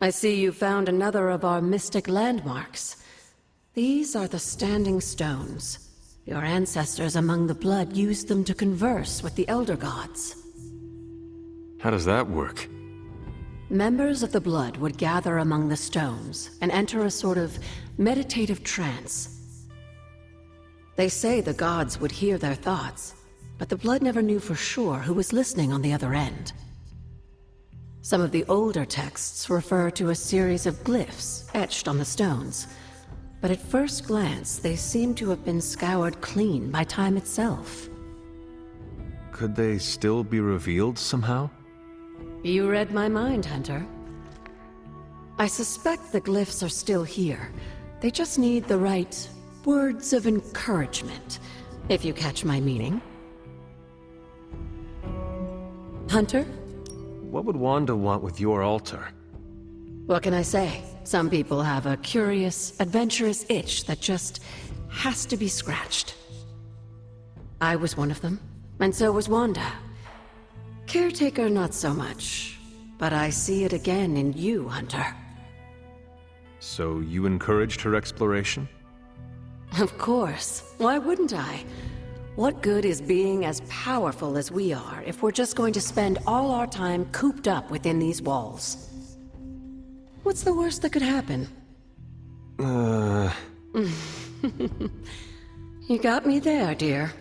I see you found another of our mystic landmarks. These are the Standing Stones. Your ancestors among the blood used them to converse with the Elder Gods. How does that work? Members of the blood would gather among the stones and enter a sort of meditative trance. They say the gods would hear their thoughts, but the blood never knew for sure who was listening on the other end. Some of the older texts refer to a series of glyphs etched on the stones, but at first glance they seem to have been scoured clean by time itself. Could they still be revealed somehow? You read my mind, Hunter. I suspect the glyphs are still here. They just need the right words of encouragement, if you catch my meaning. Hunter? What would Wanda want with your altar? What can I say? Some people have a curious, adventurous itch that just has to be scratched. I was one of them, and so was Wanda. Caretaker, not so much, but I see it again in you, Hunter. So you encouraged her exploration? Of course. Why wouldn't I? What good is being as powerful as we are if we're just going to spend all our time cooped up within these walls? What's the worst that could happen? You got me there, dear.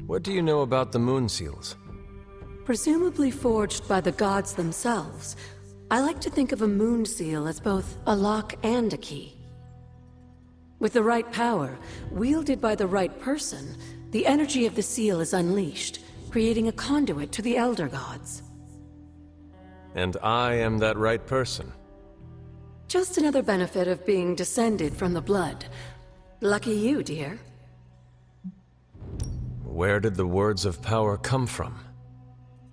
What do you know about the moon seals? Presumably forged by the gods themselves, I like to think of a moon seal as both a lock and a key. With the right power, wielded by the right person, the energy of the seal is unleashed, creating a conduit to the Elder Gods. And I am that right person. Just another benefit of being descended from the blood. Lucky you, dear. Where did the words of power come from?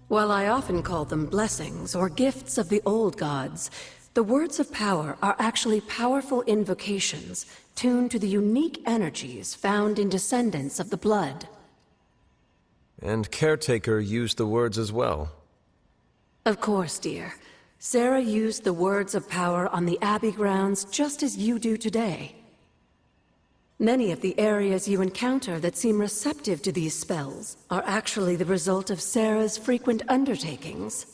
While I often call them blessings or gifts of the old gods, the words of power are actually powerful invocations tuned to the unique energies found in descendants of the blood. And Caretaker used the words as well. Of course, dear. Sarah used the words of power on the Abbey grounds just as you do today. Many of the areas you encounter that seem receptive to these spells are actually the result of Sarah's frequent undertakings.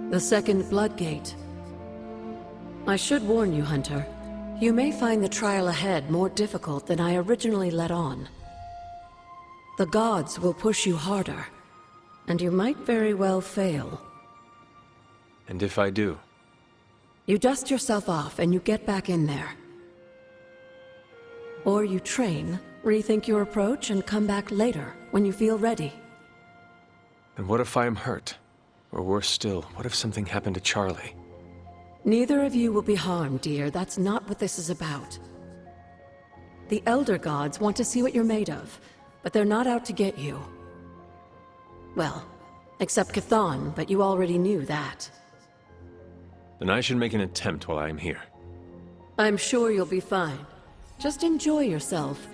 The second Blood Gate. I should warn you, Hunter. You may find the trial ahead more difficult than I originally let on. The gods will push you harder, and you might very well fail. And if I do? You dust yourself off and you get back in there. Or you train, rethink your approach, and come back later, when you feel ready. And what if I am hurt? Or worse still, what if something happened to Charlie? Neither of you will be harmed, dear. That's not what this is about. The Elder Gods want to see what you're made of, but they're not out to get you. Well, except Chthon, but you already knew that. Then I should make an attempt while I am here. I'm sure you'll be fine. Just enjoy yourself.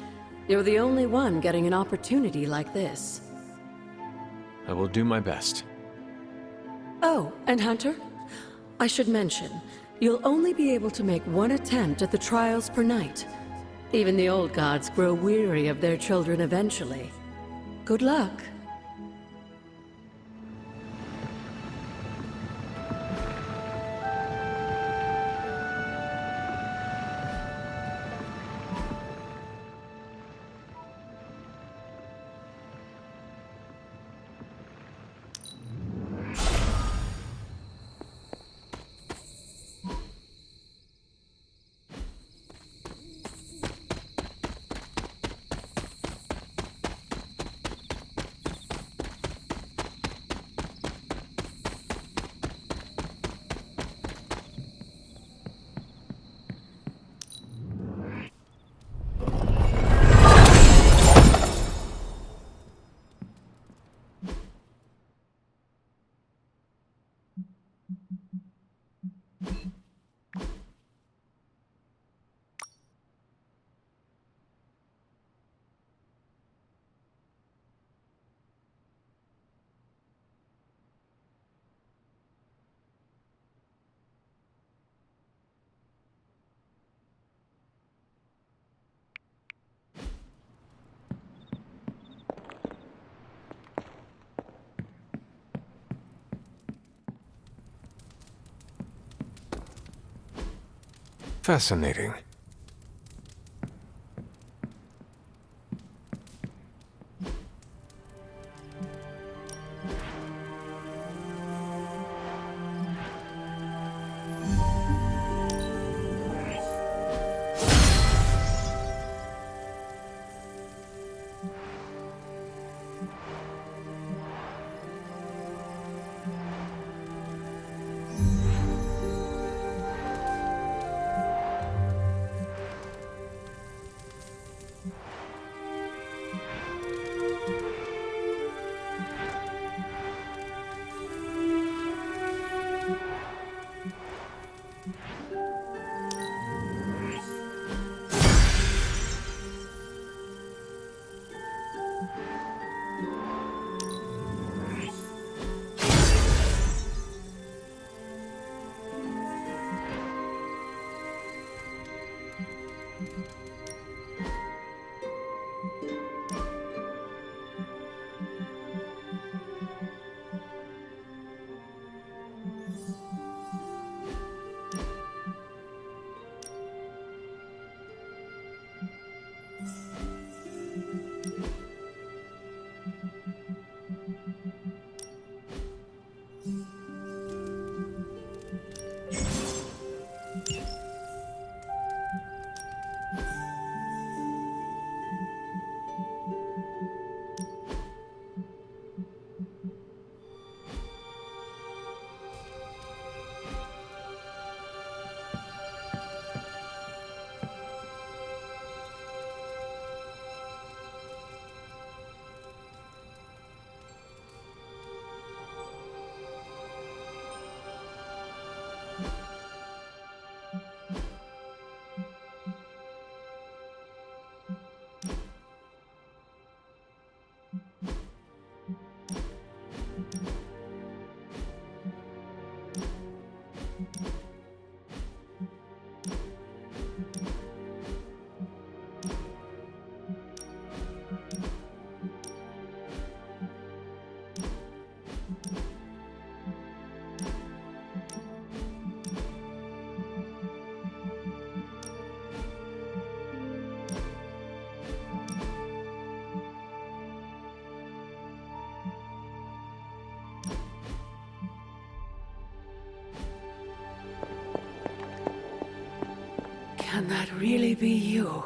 You're the only one getting an opportunity like this. I will do my best. Oh, and Hunter? I should mention, you'll only be able to make one attempt at the trials per night. Even the old gods grow weary of their children eventually. Good luck. Fascinating. Can that really be you?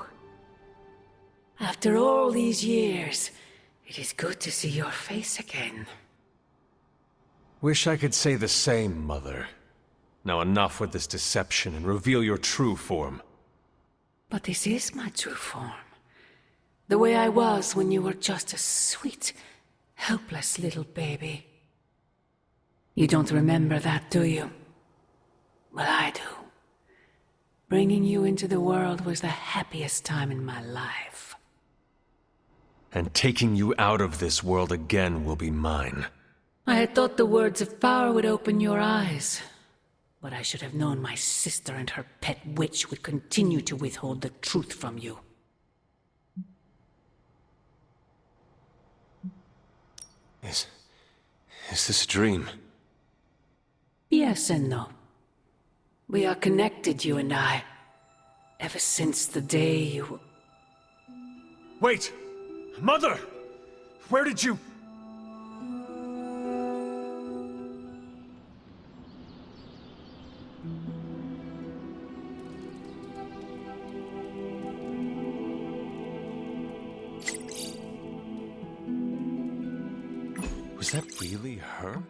After all these years, it is good to see your face again. Wish I could say the same, Mother. Now enough with this deception and reveal your true form. But this is my true form. The way I was when you were just a sweet, helpless little baby. You don't remember that, do you? Well, I do. Bringing you into the world was the happiest time in my life. And taking you out of this world again will be mine. I had thought the words of power would open your eyes. But I should have known my sister and her pet witch would continue to withhold the truth from you. Is this a dream? Yes and no. We are connected, you and I. Ever since the day you... Wait! Mother! Where did you... Was that really her?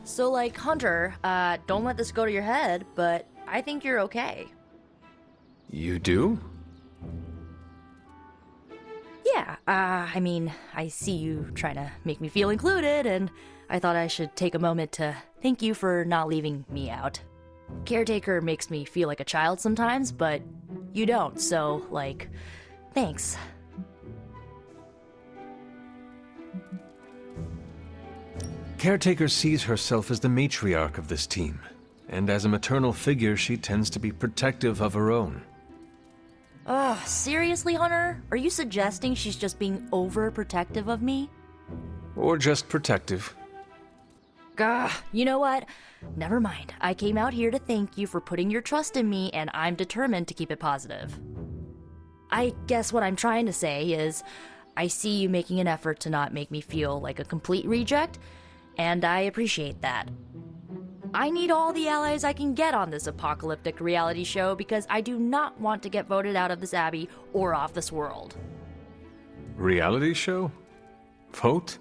So, like, Hunter, don't let this go to your head, but I think you're okay. You do? Yeah, I mean, I see you trying to make me feel included, and I thought I should take a moment to thank you for not leaving me out. Caretaker makes me feel like a child sometimes, but you don't, so, like, thanks. Caretaker sees herself as the matriarch of this team, and as a maternal figure, she tends to be protective of her own. Ugh, seriously, Hunter? Are you suggesting she's just being overprotective of me? Or just protective. Gah, you know what? Never mind. I came out here to thank you for putting your trust in me, and I'm determined to keep it positive. I guess what I'm trying to say is, I see you making an effort to not make me feel like a complete reject, and I appreciate that. I need all the allies I can get on this apocalyptic reality show because I do not want to get voted out of this Abbey or off this world. Reality show? Vote?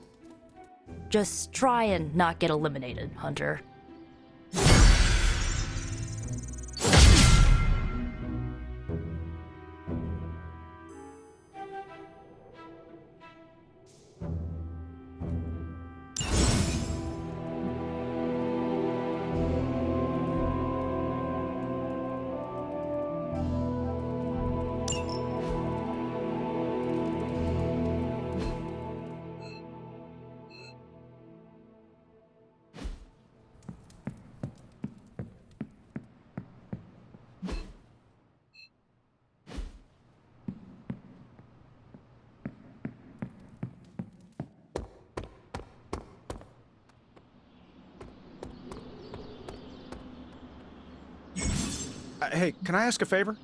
Just try and not get eliminated, Hunter. Hey, can I ask a favor?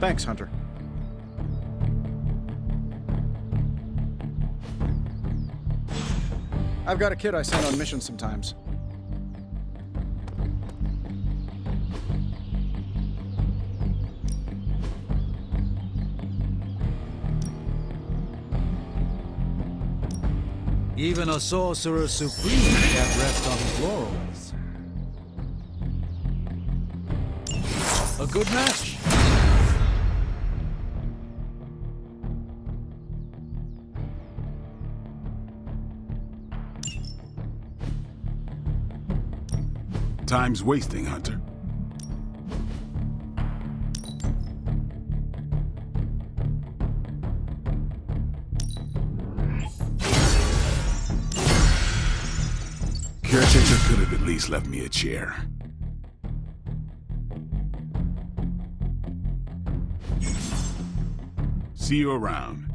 Thanks, Hunter. I've got a kid I send on missions sometimes. Even a sorcerer supreme can't rest on his laurels. A good match. Time's wasting, Hunter. Caretaker could have at least left me a chair. See you around.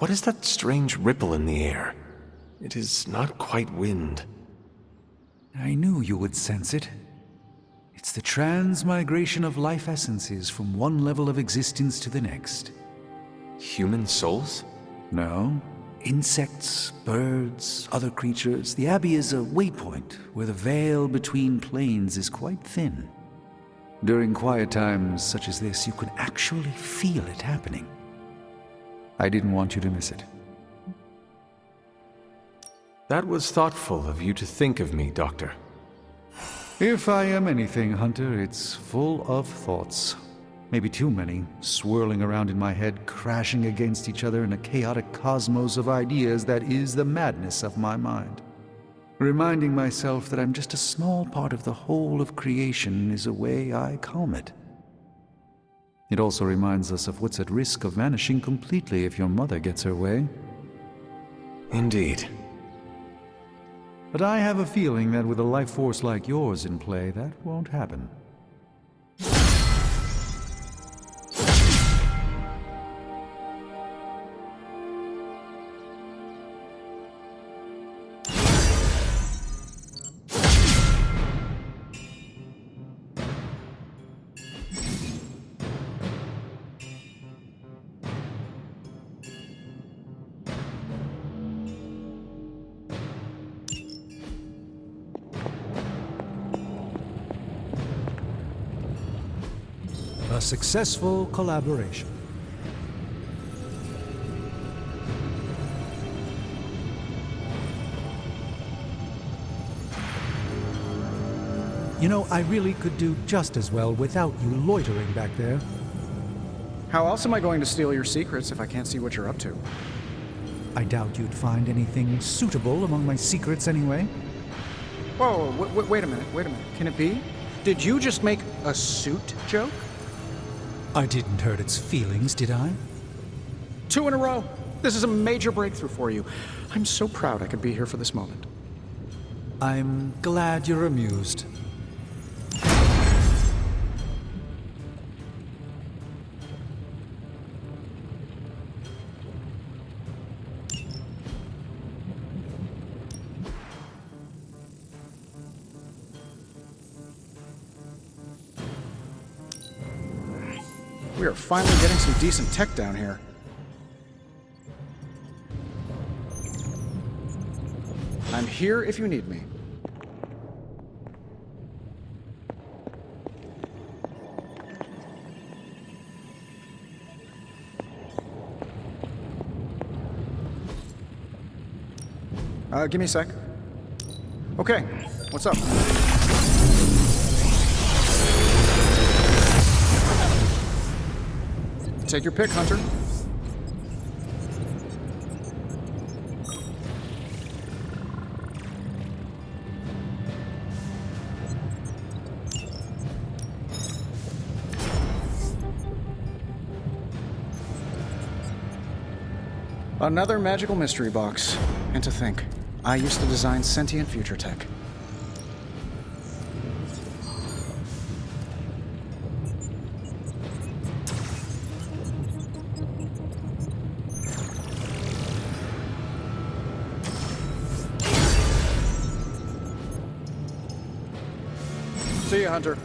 What is that strange ripple in the air? It is not quite wind. I knew you would sense it. It's the transmigration of life essences from one level of existence to the next. Human souls? No. Insects, birds, other creatures. The Abbey is a waypoint where the veil between planes is quite thin. During quiet times such as this, you can actually feel it happening. I didn't want you to miss it. That was thoughtful of you to think of me, Doctor. If I am anything, Hunter, it's full of thoughts. Maybe too many, swirling around in my head, crashing against each other in a chaotic cosmos of ideas that is the madness of my mind. Reminding myself that I'm just a small part of the whole of creation is a way I calm it. It also reminds us of what's at risk of vanishing completely if your mother gets her way. Indeed. But I have a feeling that with a life force like yours in play, that won't happen. A successful collaboration. You know, I really could do just as well without you loitering back there. How else am I going to steal your secrets if I can't see what you're up to? I doubt you'd find anything suitable among my secrets anyway. Whoa, wait a minute. Can it be? Did you just make a suit joke? I didn't hurt its feelings, did I? 2 in a row. This is a major breakthrough for you. I'm so proud I could be here for this moment. I'm glad you're amused. We are finally getting some decent tech down here. I'm here if you need me. Give me a sec. Okay, what's up? Take your pick, Hunter. Another magical mystery box. And to think, I used to design sentient future tech. See ya, Hunter.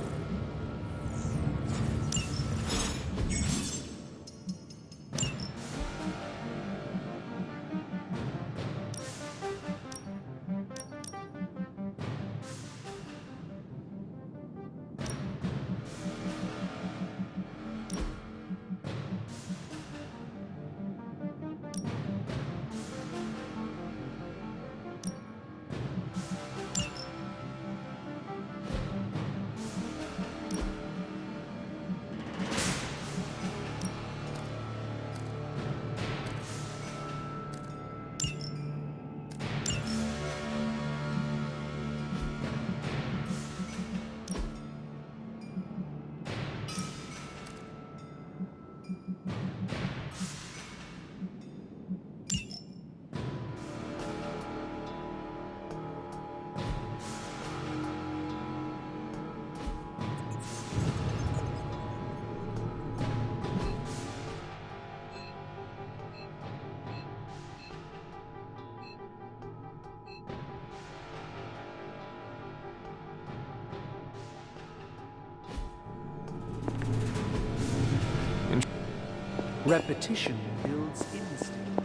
Repetition builds instinct.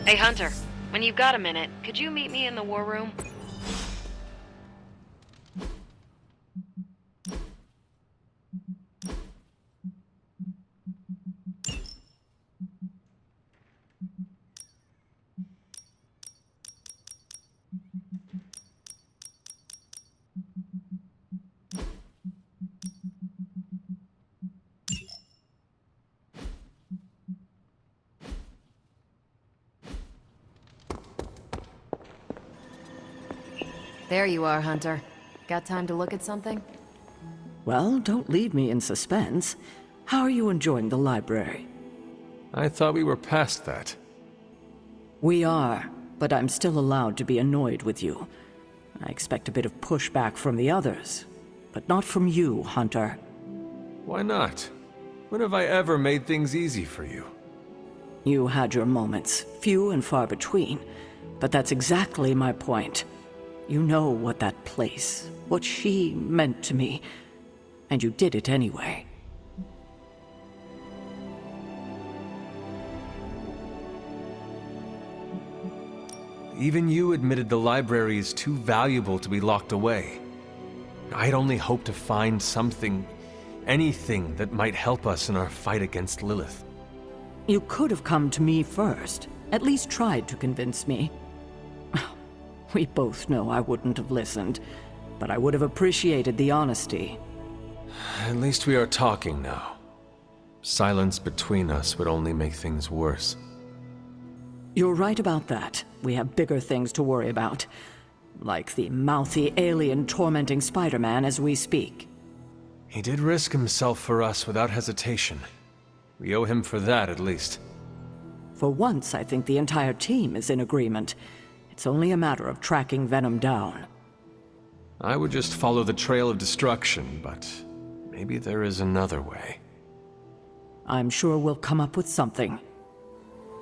Hey, Hunter, when you've got a minute, could you meet me in the war room? There you are, Hunter. Got time to look at something? Well, don't leave me in suspense. How are you enjoying the library? I thought we were past that. We are, but I'm still allowed to be annoyed with you. I expect a bit of pushback from the others, but not from you, Hunter. Why not? When have I ever made things easy for you? You had your moments, few and far between, but that's exactly my point. You know what that place, what she meant to me, and you did it anyway. Even you admitted the library is too valuable to be locked away. I'd only hoped to find something, anything that might help us in our fight against Lilith. You could have come to me first, at least tried to convince me. We both know I wouldn't have listened, but I would have appreciated the honesty. At least we are talking now. Silence between us would only make things worse. You're right about that. We have bigger things to worry about. Like the mouthy alien tormenting Spider-Man as we speak. He did risk himself for us without hesitation. We owe him for that, at least. For once, I think the entire team is in agreement. It's only a matter of tracking Venom down. I would just follow the trail of destruction, but maybe there is another way. I'm sure we'll come up with something.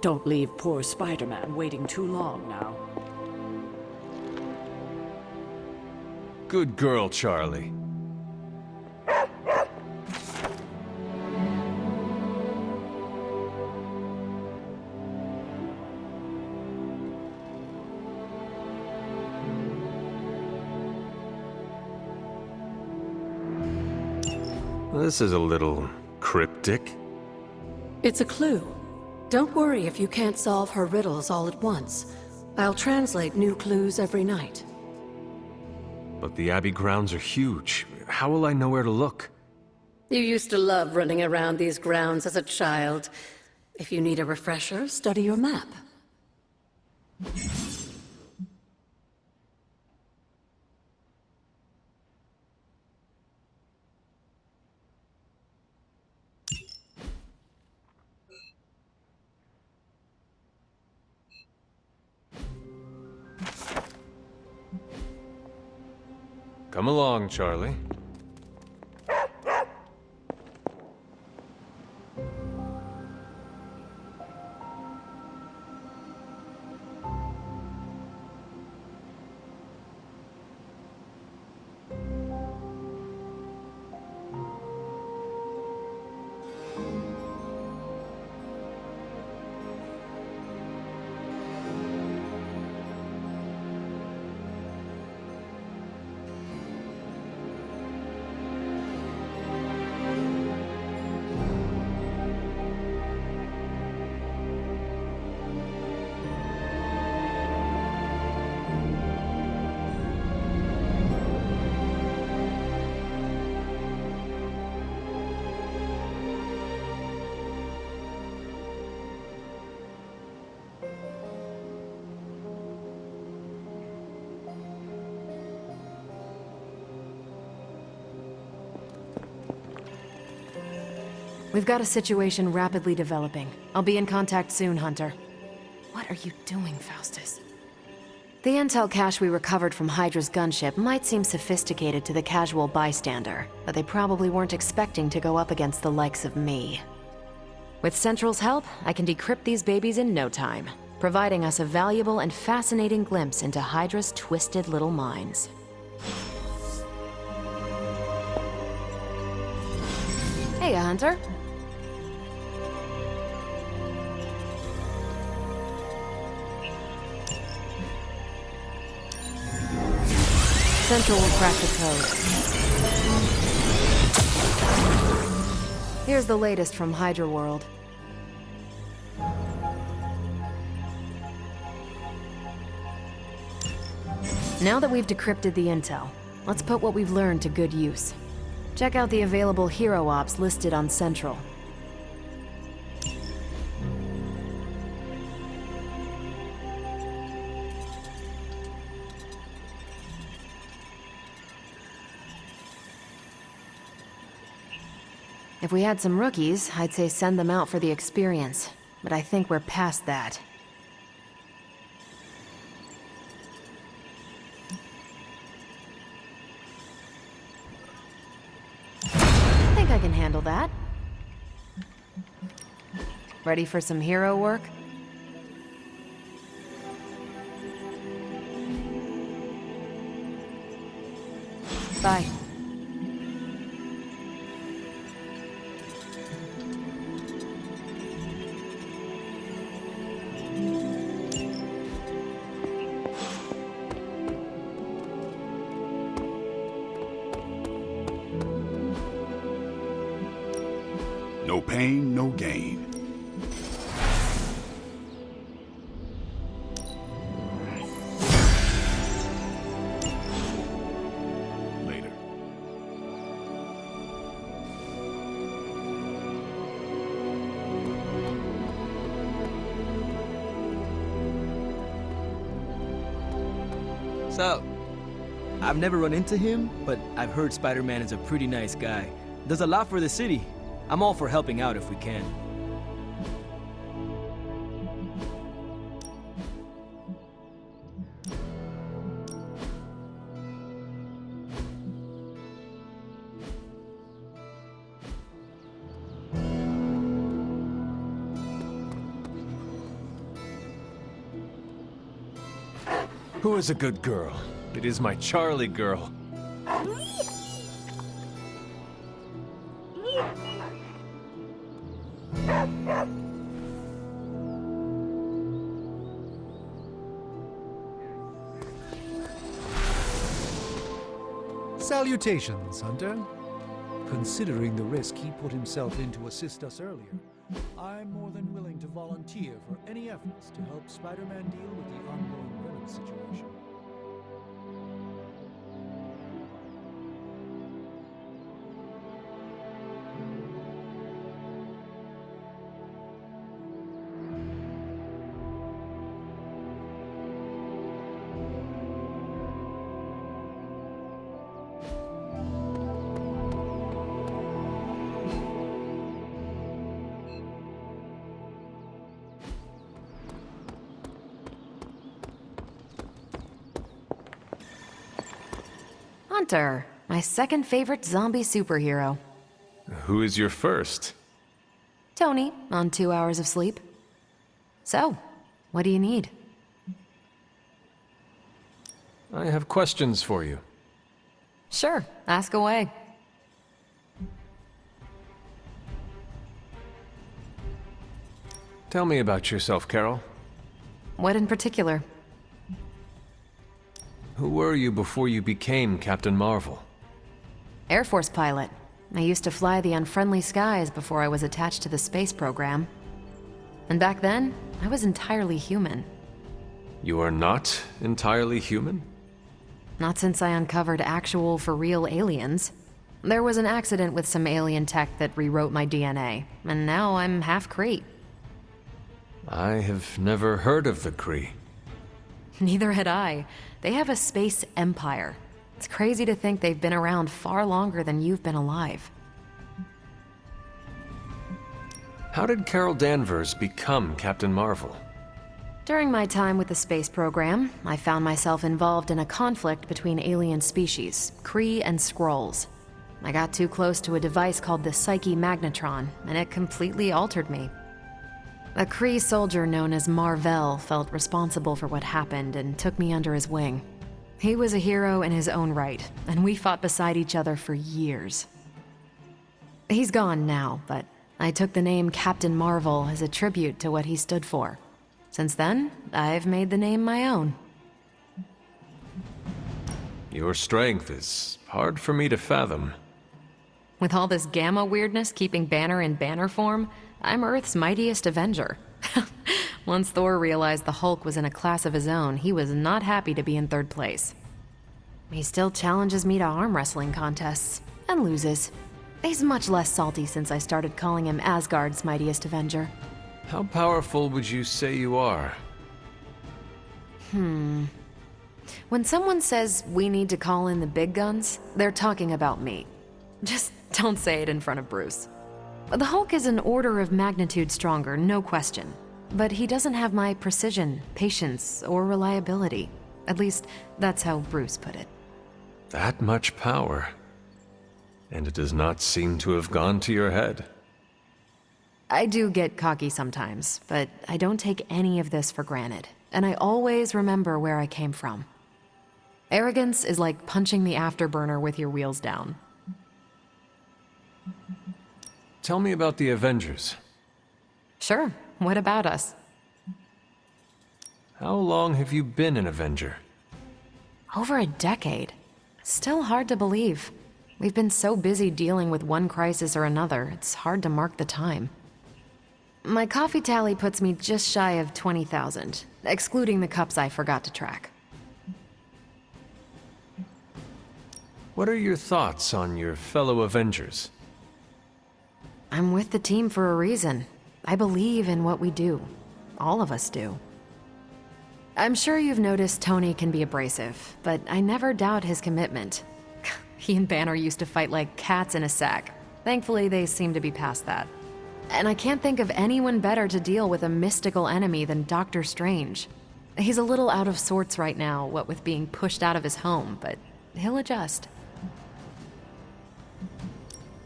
Don't leave poor Spider-Man waiting too long now. Good girl, Charlie. This is a little cryptic. It's a clue. Don't worry if you can't solve her riddles all at once. I'll translate new clues every night. But the Abbey grounds are huge. How will I know where to look? You used to love running around these grounds as a child. If you need a refresher, study your map. Come along, Charlie. We've got a situation rapidly developing. I'll be in contact soon, Hunter. What are you doing, Faustus? The intel cache we recovered from Hydra's gunship might seem sophisticated to the casual bystander, but they probably weren't expecting to go up against the likes of me. With Central's help, I can decrypt these babies in no time, providing us a valuable and fascinating glimpse into Hydra's twisted little minds. Hey, Hunter. Central will crack the code. Here's the latest from Hydra World. Now that we've decrypted the intel, let's put what we've learned to good use. Check out the available hero ops listed on Central. If we had some rookies, I'd say send them out for the experience, but I think we're past that. I think I can handle that. Ready for some hero work? Bye. No pain, no gain. Later. So, I've never run into him, but I've heard Spider-Man is a pretty nice guy. Does a lot for the city. I'm all for helping out if we can. Who is a good girl? It is my Charlie girl. Salutations, Hunter. Considering the risk he put himself in to assist us earlier, I'm more than willing to volunteer for any efforts to help Spider-Man deal with the ongoing Venom situation. Hunter, my second favorite zombie superhero. Who is your first? Tony, on 2 hours of sleep. So, what do you need? I have questions for you. Sure, ask away. Tell me about yourself, Carol. What in particular? Who were you before you became Captain Marvel? Air Force pilot. I used to fly the unfriendly skies before I was attached to the space program. And back then, I was entirely human. You are not entirely human? Not since I uncovered actual, for-real aliens. There was an accident with some alien tech that rewrote my DNA, and now I'm half Kree. I have never heard of the Kree. Neither had I. They have a space empire. It's crazy to think they've been around far longer than you've been alive. How did Carol Danvers become Captain Marvel? During my time with the space program, I found myself involved in a conflict between alien species, Kree and Skrulls. I got too close to a device called the Psyche Magnetron, and it completely altered me. A Kree soldier known as Mar-Vell felt responsible for what happened and took me under his wing. He was a hero in his own right, and we fought beside each other for years. He's gone now, but I took the name Captain Marvel as a tribute to what he stood for. Since then, I've made the name my own. Your strength is hard for me to fathom. With all this gamma weirdness keeping Banner in banner form, I'm Earth's mightiest Avenger. Once Thor realized the Hulk was in a class of his own, he was not happy to be in third place. He still challenges me to arm wrestling contests, and loses. He's much less salty since I started calling him Asgard's mightiest Avenger. How powerful would you say you are? When someone says we need to call in the big guns, they're talking about me. Just don't say it in front of Bruce. The Hulk is an order of magnitude stronger, no question. But he doesn't have my precision, patience, or reliability. At least, that's how Bruce put it. That much power. And it does not seem to have gone to your head. I do get cocky sometimes, but I don't take any of this for granted. And I always remember where I came from. Arrogance is like punching the afterburner with your wheels down. Tell me about the Avengers. Sure, what about us? How long have you been an Avenger? Over a decade. Still hard to believe. We've been so busy dealing with one crisis or another, it's hard to mark the time. My coffee tally puts me just shy of 20,000, excluding the cups I forgot to track. What are your thoughts on your fellow Avengers? I'm with the team for a reason. I believe in what we do. All of us do. I'm sure you've noticed Tony can be abrasive, but I never doubt his commitment. He and Banner used to fight like cats in a sack. Thankfully, they seem to be past that. And I can't think of anyone better to deal with a mystical enemy than Doctor Strange. He's a little out of sorts right now, what with being pushed out of his home, but he'll adjust.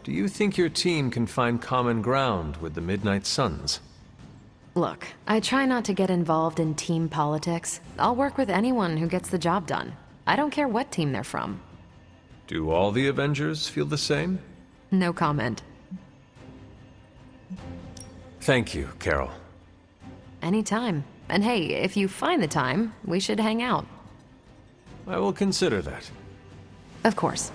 Do you think your team can find common ground with the Midnight Suns? Look, I try not to get involved in team politics. I'll work with anyone who gets the job done. I don't care what team they're from. Do all the Avengers feel the same? No comment. Thank you, Carol. Anytime. And hey, if you find the time, we should hang out. I will consider that. Of course.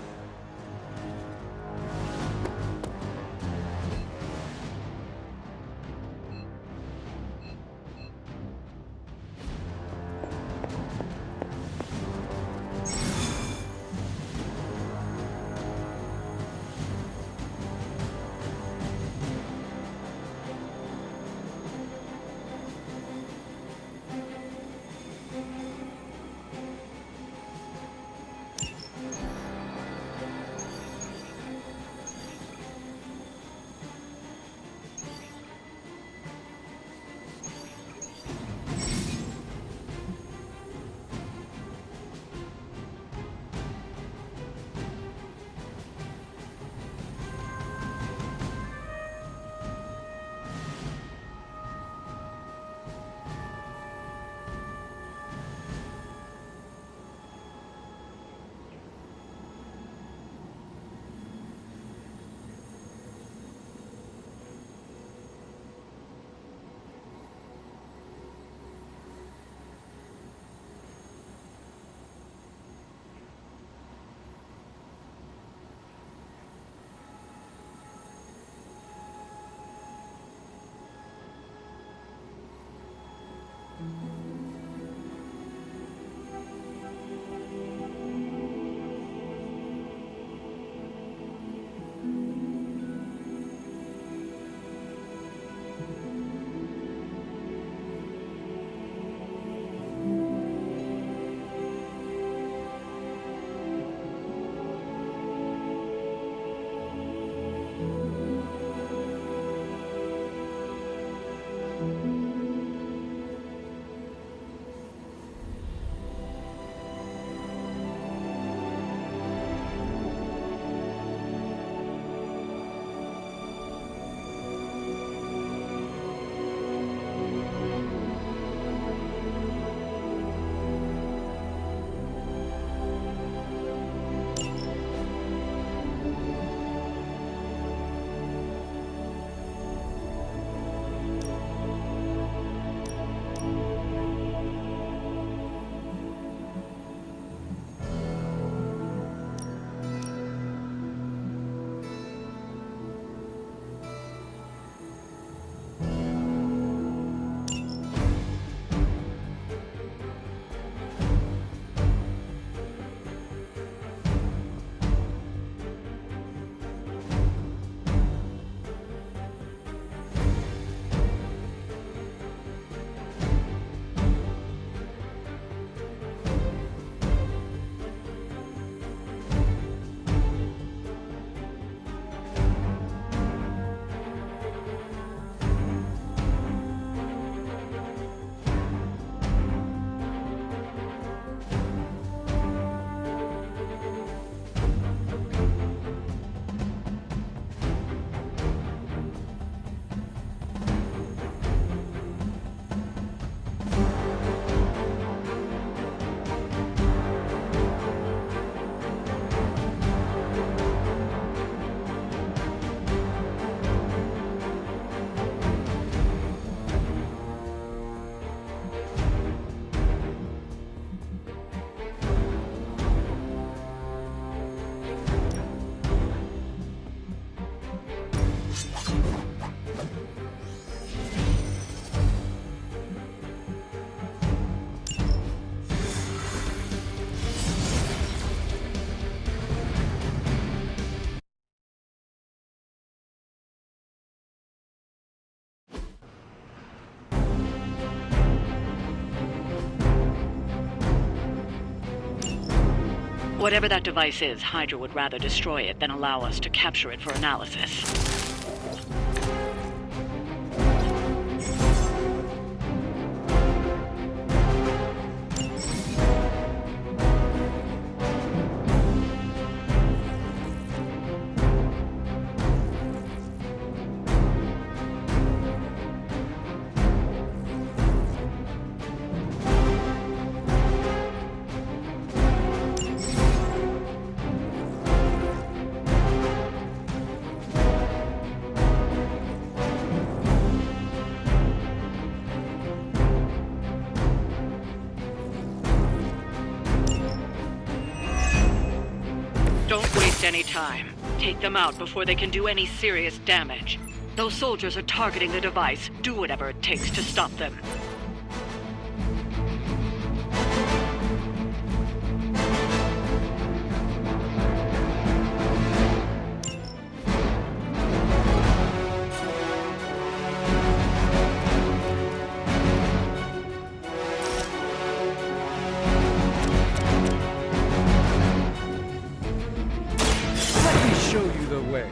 Whatever that device is, Hydra would rather destroy it than allow us to capture it for analysis. Don't waste any time. Take them out before they can do any serious damage. Those soldiers are targeting the device. Do whatever it takes to stop them. Show you the way.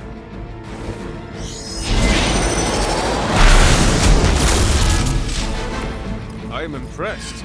I am impressed.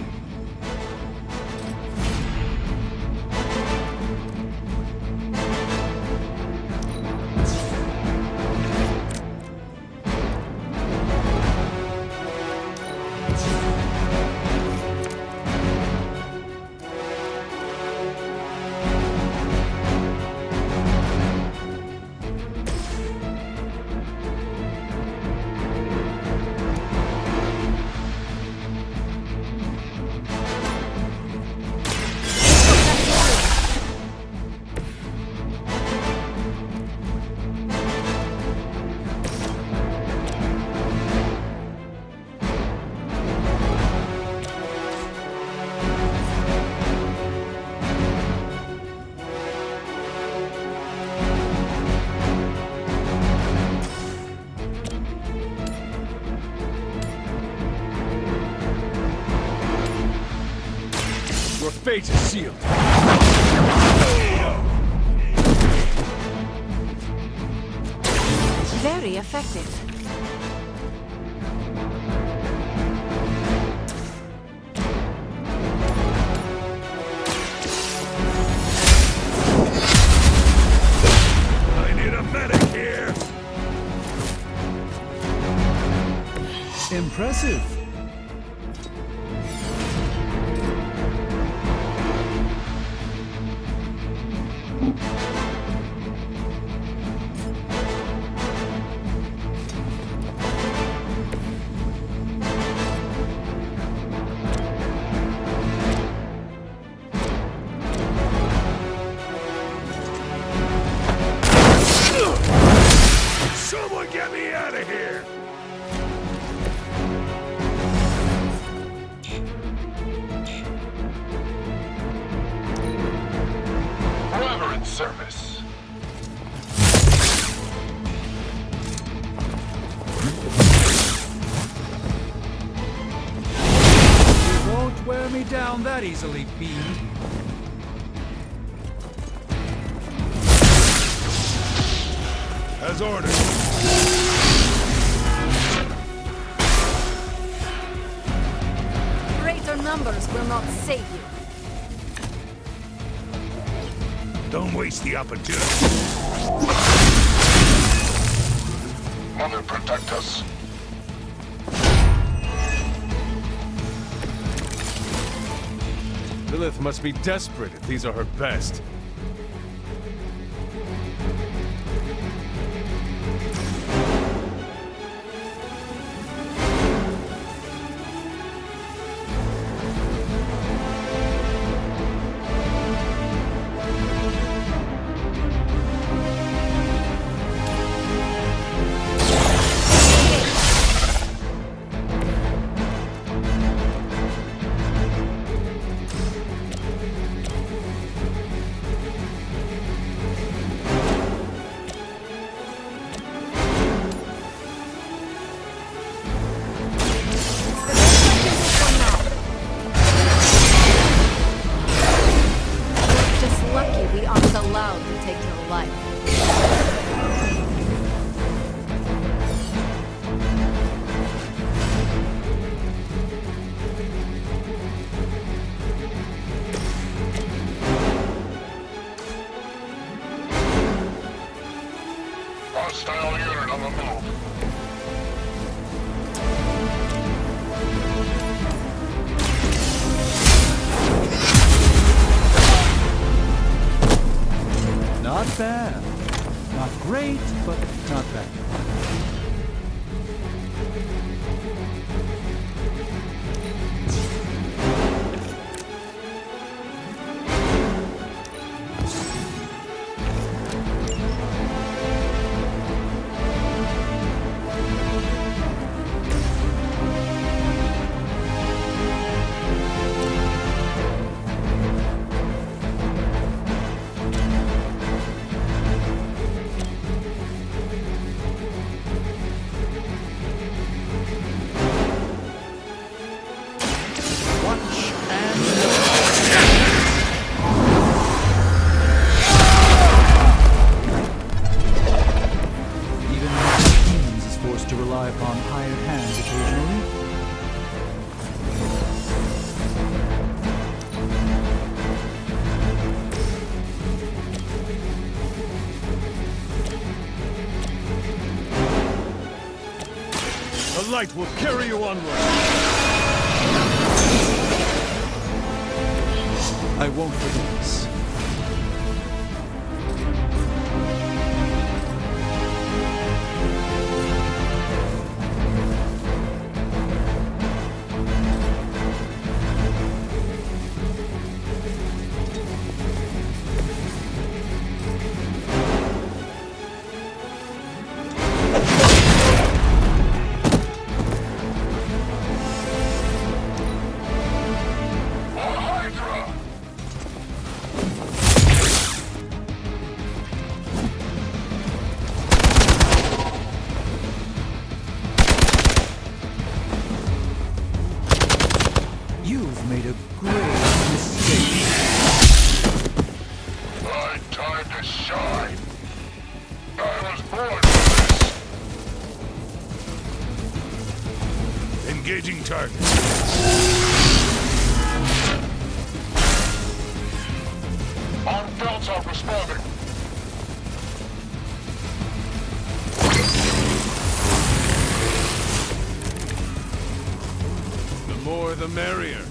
Your fate is sealed. Very effective. I need a medic here. Impressive. Someone get me out of here! Forever in service. You won't wear me down that easily, Fiend. As ordered. Greater numbers will not save you. Don't waste the opportunity. Mother, protect us. Lilith must be desperate if these are her best. the move. Not bad. Not great, but not bad. The light will carry you onward. I won't forget this. You've made a great mistake. My time to shine. I was born for this. Engaging target. Armed belts are responding. The more the merrier.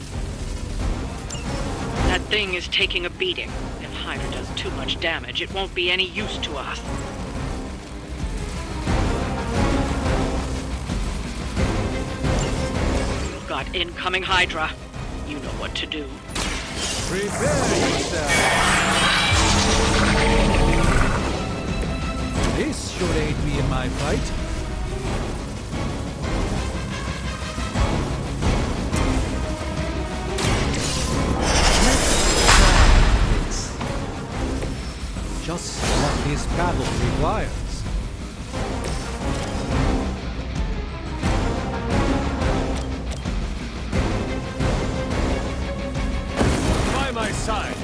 That thing is taking a beating. If Hydra does too much damage, it won't be any use to us. You've got incoming Hydra. You know what to do. Prepare yourself. This should aid me in my fight. Just what this battle requires. By my side.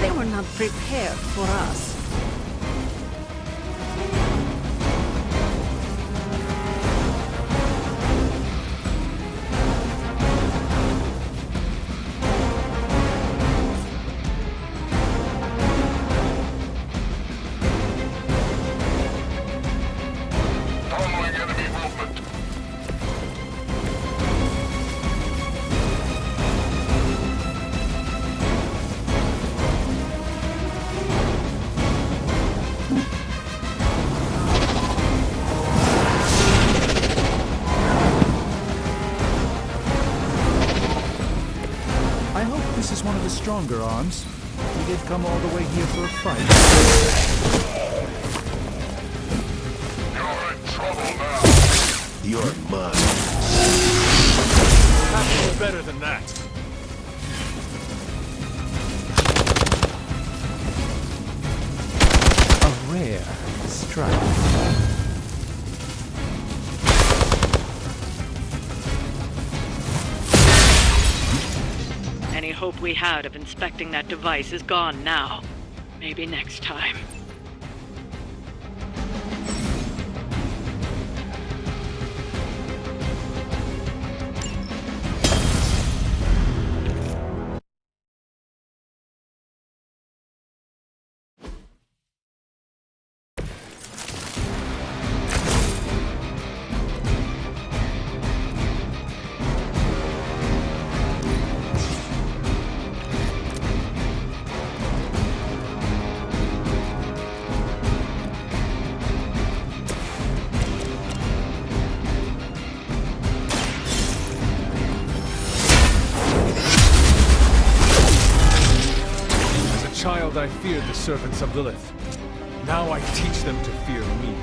They were not prepared for us. Following enemy movement. I hope this is one of the stronger arms. We did come all the way here for a fight. You're in trouble now. You're mine. Have to do better than that. A rare strike. Any hope we had of inspecting that device is gone now. Maybe next time. feared the servants of Lilith. Now I teach them to fear me.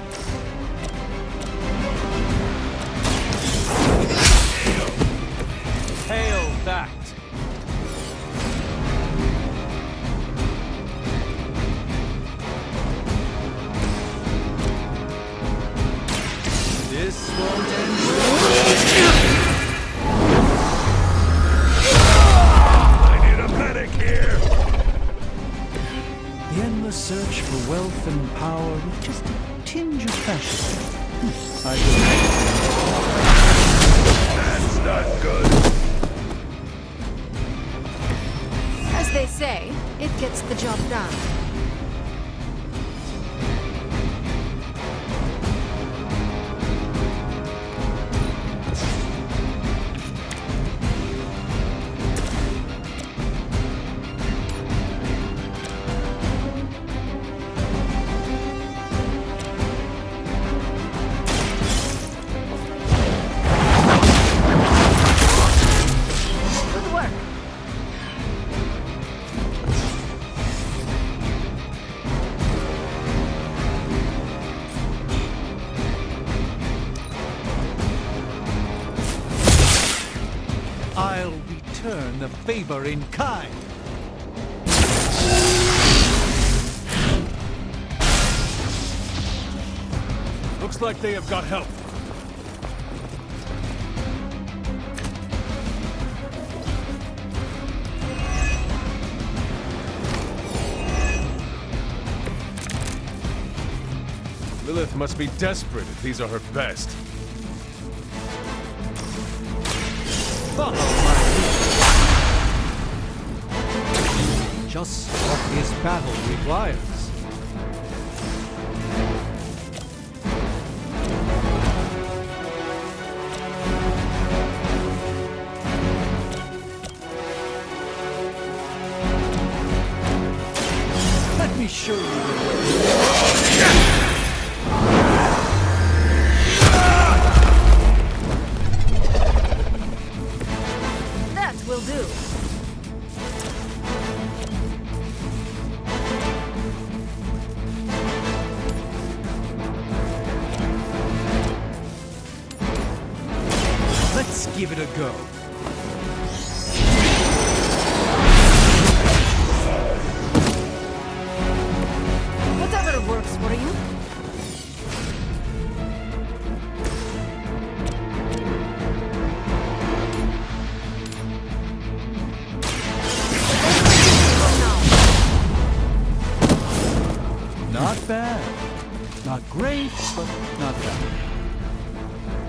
Hail that! This won't end well. I need a medic here! The endless search for wealth and power with just a tinge of fascism. That's not good. As they say, it gets the job done. I'll return the favor in kind. Looks like they have got help. Lilith must be desperate if these are her best. Follow my lead. Just what this battle requires. Let me show you the way. That will do. Let's give it a go. Whatever works for you. Not bad. Not great, but not bad.